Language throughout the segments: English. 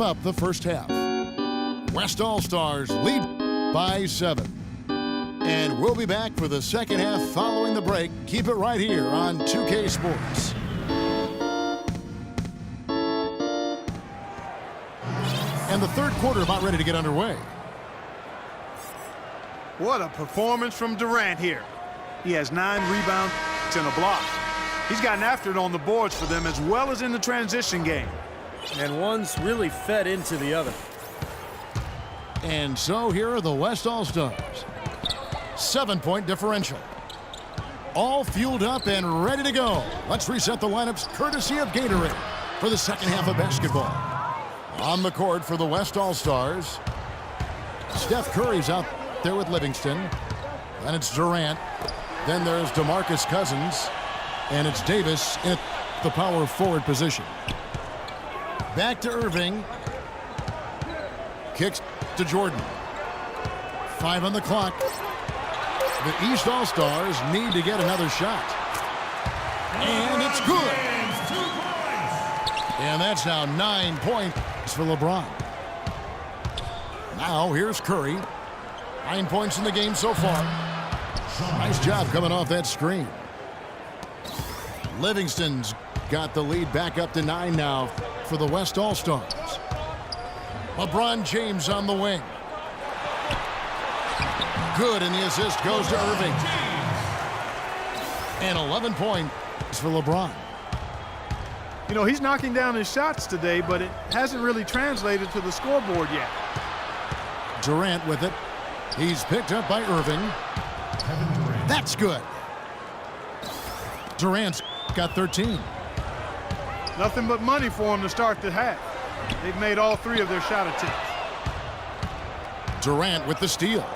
up the first half. West All-Stars lead by 7. And we'll be back for the second half following the break. Keep it right here on 2K Sports. And the third quarter about ready to get underway. What a performance from Durant here. He has 9 rebounds and a block. He's gotten after it on the boards for them as well as in the transition game. And one's really fed into the other. And so here are the West All-Stars. 7-point differential. All fueled up and ready to go. Let's reset the lineups courtesy of Gatorade for the second half of basketball. On the court for the West All-Stars, Steph Curry's out there with Livingston. Then it's Durant. Then there's DeMarcus Cousins. And it's Davis in the power forward position. Back to Irving. Kicks to Jordan. 5 on the clock. The East All-Stars need to get another shot. And it's good. And that's now 9 points for LeBron. Now here's Curry. 9 points in the game so far. Nice job coming off that screen. Livingston's got the lead back up to 9 now for the West All-Stars. LeBron James on the wing. Good, and the assist goes to Irving. And 11 points for LeBron. You know, he's knocking down his shots today, but it hasn't really translated to the scoreboard yet. Durant with it. He's picked up by Irving. Kevin Durant. That's good. Durant's got 13. Nothing but money for him to start the half. They've made all 3 of their shot attempts. Durant with the steal.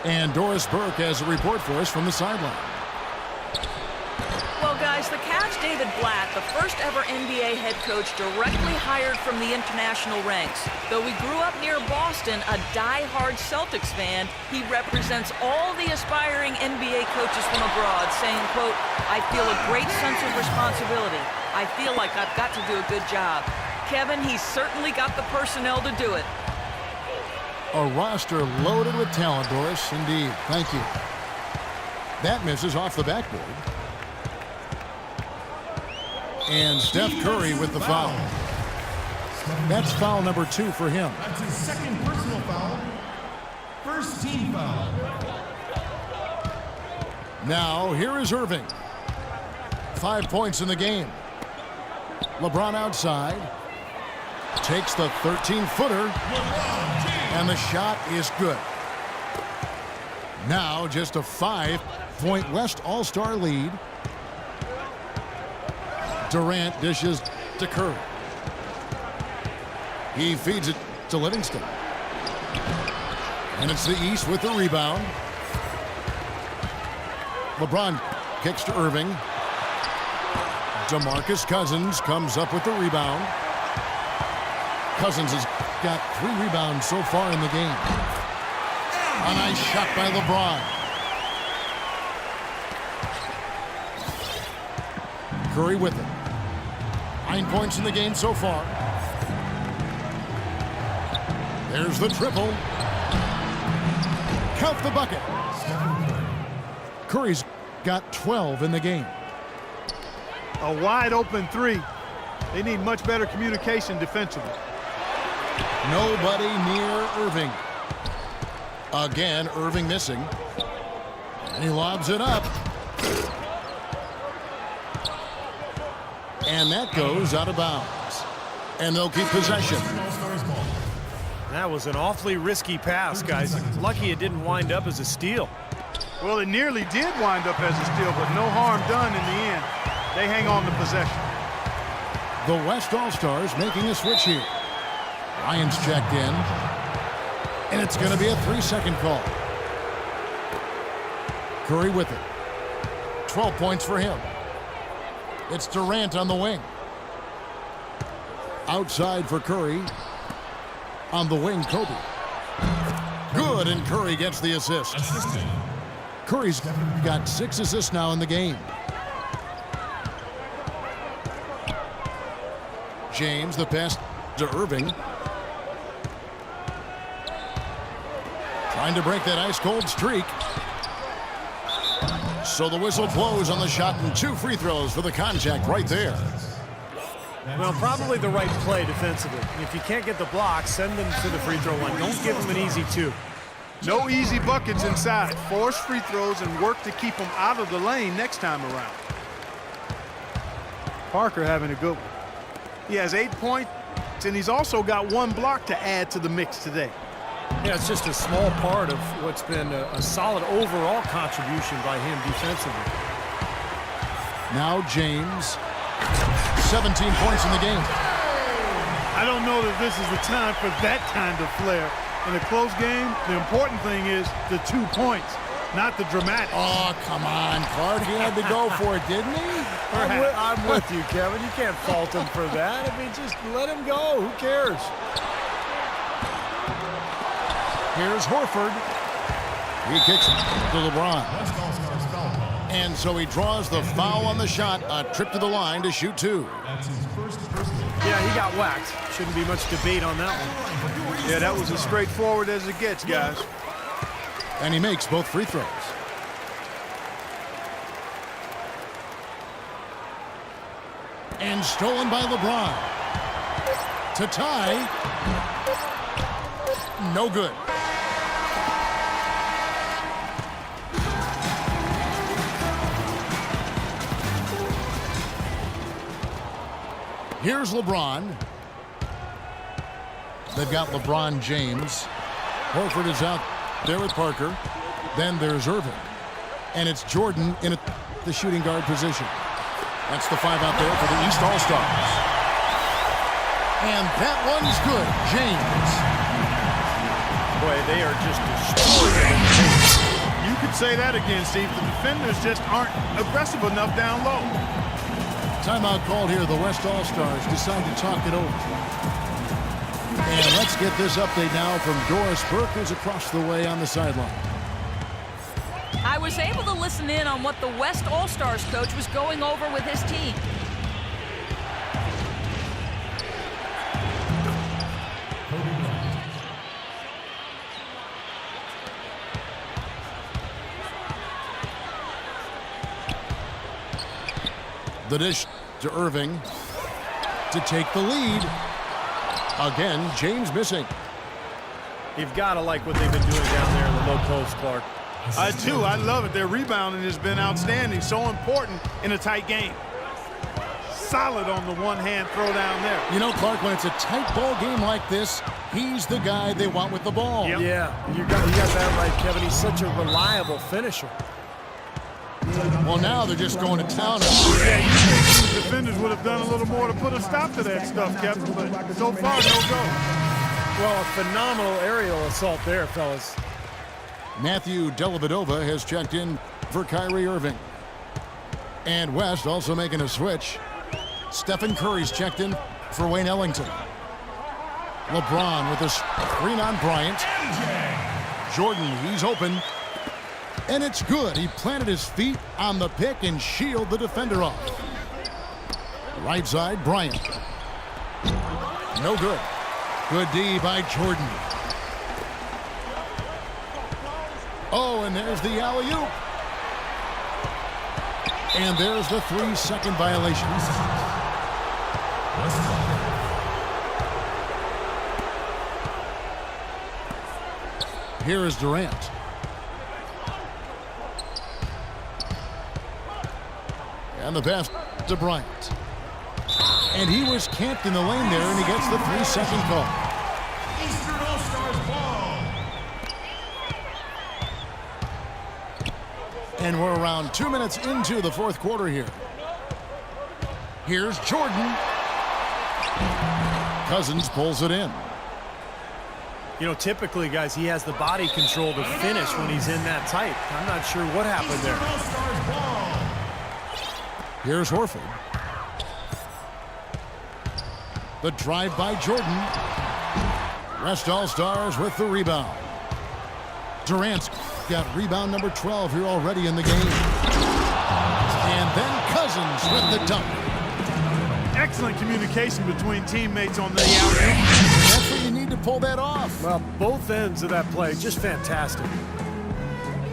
And Doris Burke has a report for us from the sideline. Well, guys, the Cavs' David Blatt, the first ever NBA head coach directly hired from the international ranks. Though he grew up near Boston, a die-hard Celtics fan, he represents all the aspiring NBA coaches from abroad, saying, quote, "I feel a great sense of responsibility. I feel like I've got to do a good job." Kevin, he's certainly got the personnel to do it. A roster loaded with talent, Doris. Indeed. Thank you. That misses off the backboard. And Steph Curry with the foul. That's foul number 2 for him. That's his second personal foul. First team foul. Now, here is Irving. 5 points in the game. LeBron outside. Takes the 13-footer. And the shot is good. Now, just a 5-point West All-Star lead. Durant dishes to Curry. He feeds it to Livingston. And it's the East with the rebound. LeBron kicks to Irving. DeMarcus Cousins comes up with the rebound. Cousins has got 3 rebounds so far in the game. A nice shot by LeBron. Curry with it. 9 points in the game so far. There's the triple. Count the bucket. Curry's got 12 in the game. A wide open 3. They need much better communication defensively. Nobody near Irving. Again, Irving missing. And he lobs it up. And that goes out of bounds. And they'll keep possession. That was an awfully risky pass, guys. Lucky it didn't wind up as a steal. Well, it nearly did wind up as a steal, but no harm done in the end. They hang on to possession. The West All-Stars making a switch here. Ryan's checked in. And it's going to be a 3-second call. Curry with it. 12 points for him. It's Durant on the wing. Outside for Curry. On the wing, Kobe. Good, and Curry gets the assist. Curry's got 6 assists now in the game. James, the pass to Irving. Trying to break that ice-cold streak. So the whistle blows on the shot and 2 free throws for the contact right there. Well, probably the right play defensively. If you can't get the block, send them to the free throw line. Don't give them an easy 2. No easy buckets inside. Force free throws and work to keep them out of the lane next time around. Parker having a good one. He has 8 points, and he's also got 1 block to add to the mix today. Yeah, it's just a small part of what's been a solid overall contribution by him defensively. Now James, 17 points in the game. I don't know that this is the time for that kind of flair. In a close game, the important thing is the 2 points, not the dramatic. Oh, come on, Clark. He had to go for it, didn't he? I'm with you, Kevin. You can't fault him for that. I mean, just let him go. Who cares? Here's Horford. He kicks to LeBron. And so he draws the foul on the shot. A trip to the line to shoot 2. Yeah, he got whacked. Shouldn't be much debate on that one. Yeah, that was as straightforward as it gets, guys. And he makes both free throws. And stolen by LeBron. To tie. No good. Here's LeBron. They've got LeBron James. Horford is out there with Parker. Then there's Irving. And it's Jordan in the shooting guard position. That's the 5 out there for the East All-Stars. And that one's good. James. Boy, they are just destroying. You could say that again, Steve. The defenders just aren't aggressive enough down low. Timeout called here. The West All-Stars decide to talk it over. And let's get this update now from Doris Burke, who's across the way on the sideline. I was able to listen in on what the West All-Stars coach was going over with his team. The dish to Irving to take the lead. Again, James missing. You've got to like what they've been doing down there in the low post, Clark. I do. I love it. Their rebounding has been outstanding. So important in a tight game. Solid on the one-hand throw down there. You know, Clark, when it's a tight ball game like this, he's the guy they want with the ball. Yep. Yeah, you got that right, Kevin. He's such a reliable finisher. Well, now they're just going to town. Yeah, you think the defenders would have done a little more to put a stop to that stuff, Kevin, but so far, no go. Well, a phenomenal aerial assault there, fellas. Matthew Dellavedova has checked in for Kyrie Irving. And West also making a switch. Stephen Curry's checked in for Wayne Ellington. LeBron with a screen on Bryant. Jordan, he's open. And it's good. He planted his feet on the pick and shielded the defender off. Right side, Bryant. No good. Good D by Jordan. Oh, and there's the alley-oop. And there's the 3-second violation. Here is Durant. And the pass to Bryant. And he was camped in the lane there, and he gets the 3-second call. Eastern All-Stars ball. And we're around 2 minutes into the fourth quarter here. Here's Jordan. Cousins pulls it in. You know, typically, guys, he has the body control to finish when he's in that tight. I'm not sure what happened there. Eastern All-Stars ball. Here's Horford. The drive by Jordan. West All-Stars with the rebound. Durant's got rebound number 12 here already in the game. And then Cousins with the dunk. Excellent communication between teammates on the alley-oop. That's what you need to pull that off. Well, both ends of that play, just fantastic.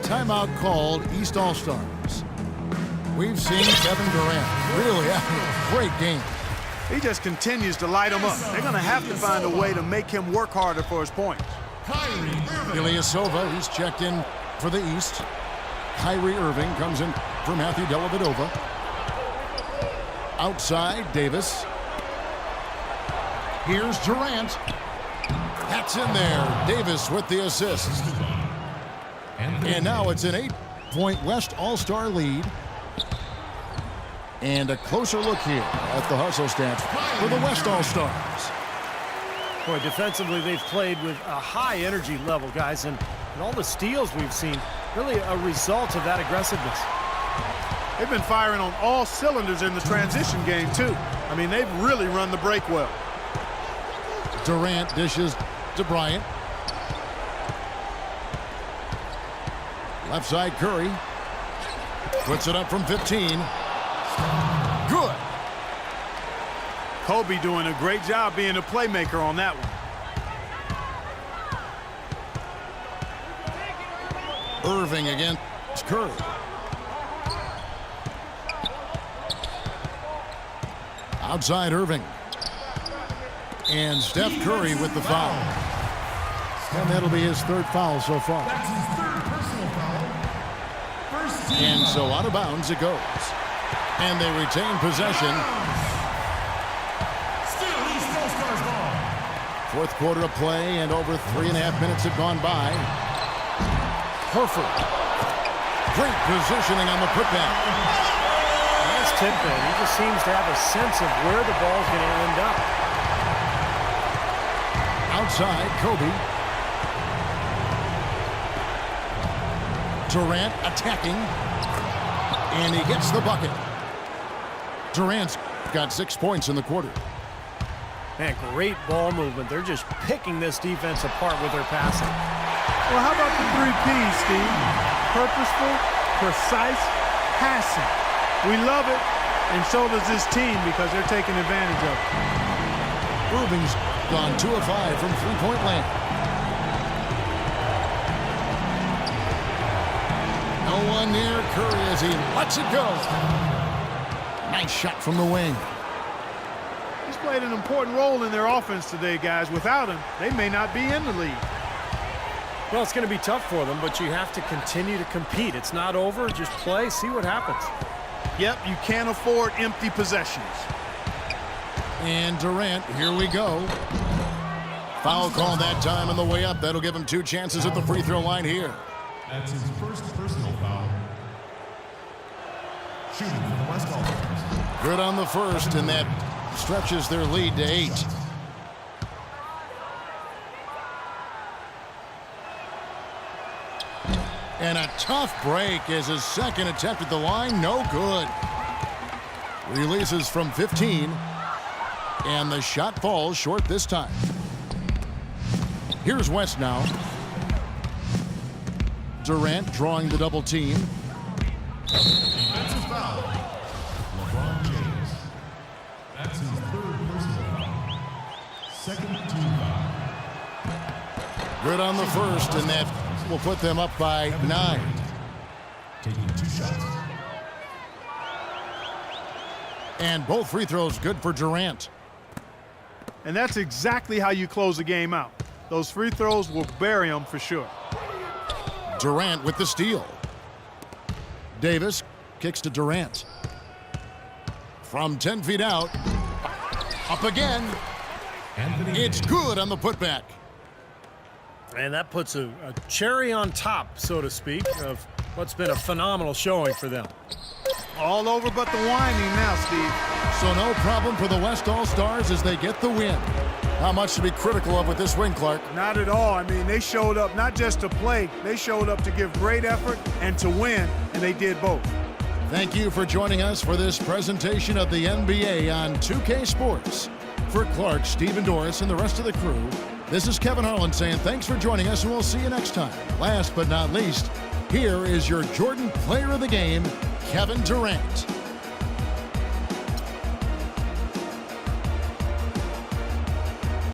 Timeout called East All-Stars. We've seen Kevin Durant really having a great game. He just continues to light them up. They're going to have to find a way to make him work harder for his points. Ilyasova, he's checked in for the East. Kyrie Irving comes in for Matthew Dellavedova. Outside, Davis. Here's Durant. That's in there. Davis with the assist. And now it's an 8-point West All-Star lead. And a closer look here at the hustle stats for the West All-Stars. Boy, defensively, they've played with a high energy level, guys, and all the steals we've seen, really a result of that aggressiveness. They've been firing on all cylinders in the transition game, too. I mean, they've really run the break well. Durant dishes to Bryant. Left side, Curry. Puts it up from 15. Good. Kobe doing a great job being a playmaker on that one. Irving against Curry. Outside Irving. And Steph Curry with the foul. And that'll be his third foul so far. That's his third personal foul. First team And so foul. out of bounds it goes. And they retain possession. Still East All-Stars ball. Fourth quarter of play, and over 3.5 minutes have gone by. Horford. Great positioning on the putback. Nice tip there. He just seems to have a sense of where the ball's going to end up. Outside, Kobe. Durant attacking. And he gets the bucket. Durant's got 6 points in the quarter. Man, great ball movement. They're just picking this defense apart with their passing. Well, how about the 3 Ps, Steve? Purposeful, precise, passing. We love it, and so does this team because they're taking advantage of it. Irving's gone 2 of 5 from three-point land. No one near Curry as he lets it go. Nice shot from the wing. He's played an important role in their offense today, guys. Without him, they may not be in the lead. Well, it's going to be tough for them, but you have to continue to compete. It's not over. Just play, see what happens. Yep, you can't afford empty possessions. And Durant, here we go. Foul call that time on the way up. That'll give him 2 chances at the free throw line here. That's his first personal foul. Shooting for the West All-Stars. Good on the first, and that stretches their lead to 8. And a tough break as his second attempt at the line, no good. Releases from 15, and the shot falls short this time. Here's West now. Durant drawing the double team. Defensive foul. LeBron James. That's his third personal foul. Second team foul. Good on the first, and that will put them up by 9. Taking 2 shots. And both free throws good for Durant. And that's exactly how you close the game out. Those free throws will bury them for sure. Durant with the steal. Davis kicks to Durant. From 10 feet out. Up again. It's good on the putback. And that puts a cherry on top, so to speak, of what's been a phenomenal showing for them. All over but the whining now, Steve. So no problem for the West All-Stars as they get the win. How much to be critical of with this win, Clark? Not at all. I mean, they showed up not just to play, they showed up to give great effort and to win, and they did both. Thank you for joining us for this presentation of the NBA on 2K Sports. For Clark, Stephen Doris, and the rest of the crew, this is Kevin Harlan saying thanks for joining us, and we'll see you next time. Last but not least, here is your Jordan Player of the Game, Kevin Durant.